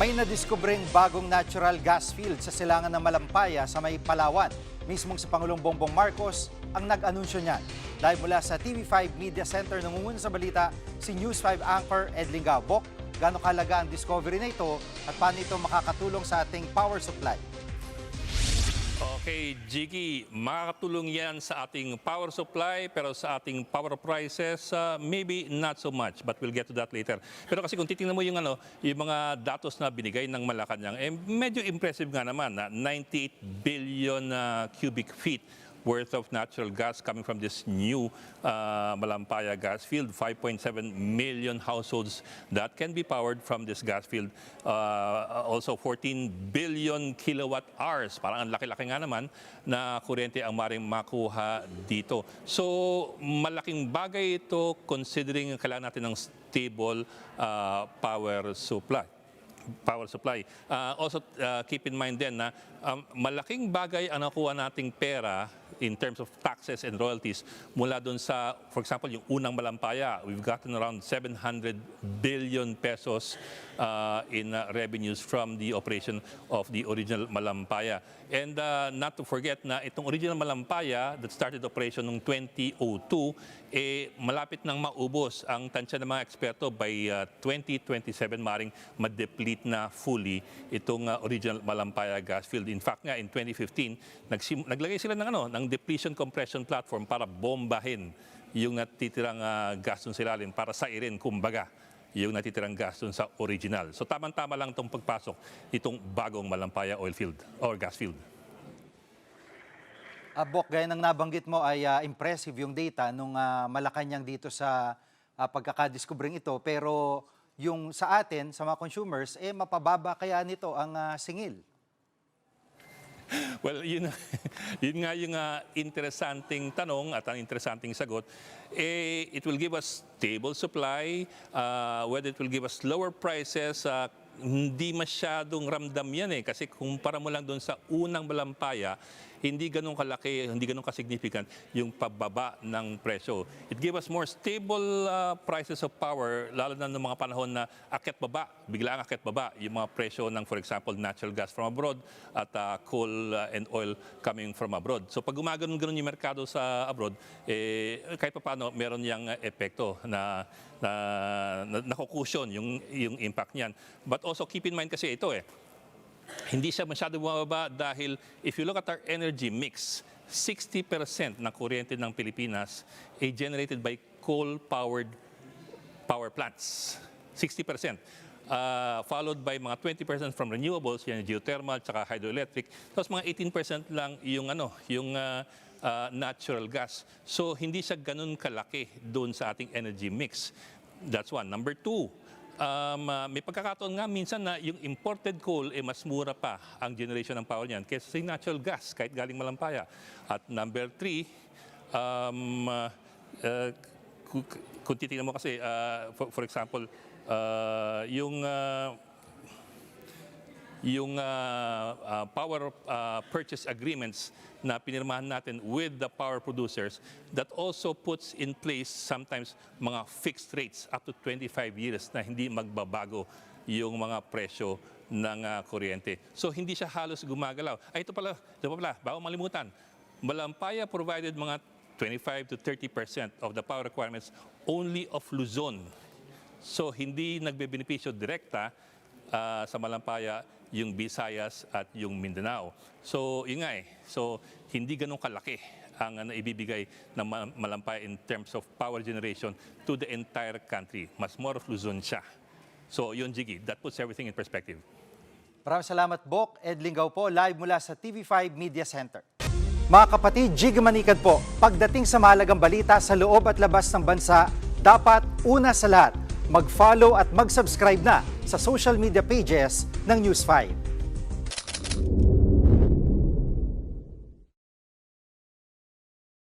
May nadiskubreng bagong natural gas field sa silangan ng Malampaya sa may Palawan. Mismong si Pangulong Bongbong Marcos ang nag-anunsyo niyan. Live mula sa TV5 Media Center, nangunguna sa balita si News 5 anchor Edling Gabok. Gaano kahalaga ang discovery na ito at paano ito makakatulong sa ating power supply? Okay, Jiggy, makakatulong yan sa ating power supply pero sa ating power prices, maybe not so much, but we'll get to that later. Pero kasi kung titingnan mo yung mga datos na binigay ng Malacanang, medyo impressive nga naman na 98 billion cubic feet worth of natural gas coming from this new Malampaya gas field. 5.7 million households that can be powered from this gas field. Also 14 billion kilowatt hours. Parang ang laki-laki nga naman na kuryente ang maring makuha dito. So malaking bagay ito considering kailangan natin ng stable power supply. Also, keep in mind din na malaking bagay ang nakuha nating pera in terms of taxes and royalties mula doon sa, for example, yung unang Malampaya. We've gotten around 700 billion pesos in revenues from the operation of the original Malampaya. And not to forget na itong original Malampaya that started operation noong 2002, malapit nang maubos. Ang tansya ng mga eksperto by 2027 maring ma-deplete na fully itong original Malampaya gas field. In fact nga, in 2015, naglagay sila ng depletion compression platform para bombahin yung natitirang gas dun sa ilalim, para sairin, kumbaga, yung natitirang gas dun sa original. So tamang-tama lang itong pagpasok itong bagong Malampaya oil field or gas field. Bok, gaya ng nabanggit mo ay impressive yung data nung Malacanang dito sa pagkakadiscovering ito. Pero yung sa atin, sa mga consumers, mapababa kaya nito ang singil? Well, yun nga yung interesanting tanong at ang interesanting sagot. It will give us stable supply, whether it will give us lower prices, hindi masyadong ramdam yan kasi kumpara mo lang doon sa unang Malampaya, hindi ganun kalaki, hindi ganun kasignificant yung pababa ng presyo. It gave us more stable prices of power, lalo na ng mga panahon na akyat-baba, bigla ang akyat-baba yung mga presyo ng, for example, natural gas from abroad at coal and oil coming from abroad. So pag gumaganon-ganon yung merkado sa abroad, kahit pa paano meron yung epekto na nakukusyon yung impact niyan. But also keep in mind kasi ito hindi siya masyado bumababa dahil if you look at our energy mix, 60% ng kuryente ng Pilipinas ay generated by coal-powered power plants. 60%. Followed by mga 20% from renewables, yan geothermal, tsaka hydroelectric. Tapos mga 18% lang yung natural gas. So hindi siya ganun kalaki doon sa ating energy mix. That's one. Number two, may pagkakataon nga minsan na yung imported coal mas mura pa ang generation ng power niyan kaysa sa natural gas kahit galing Malampaya. At number three, kung titignan mo kasi, for example, yung power purchase agreements na pinirmahan natin with the power producers, that also puts in place sometimes mga fixed rates up to 25 years na hindi magbabago yung mga presyo ng kuryente. So hindi siya halos gumagalaw. Ito pala, bago malimutan, Malampaya provided mga 25 to 30% of the power requirements only of Luzon. So hindi nagbebenepisyo direkta sa Malampaya yung Visayas at yung Mindanao. So yun nga So hindi ganun kalaki ang naibibigay ng Malampaya in terms of power generation to the entire country. Mas more of Luzon siya. So yun, Jiggy, that puts everything in perspective. Maraming salamat, Bok. Ed Lingaw po, live mula sa TV5 Media Center. Mga kapatid, Jiggy Manikad po. Pagdating sa mahalagang balita sa loob at labas ng bansa, dapat una sa lahat, mag-follow at mag-subscribe na sa social media pages ng News 5.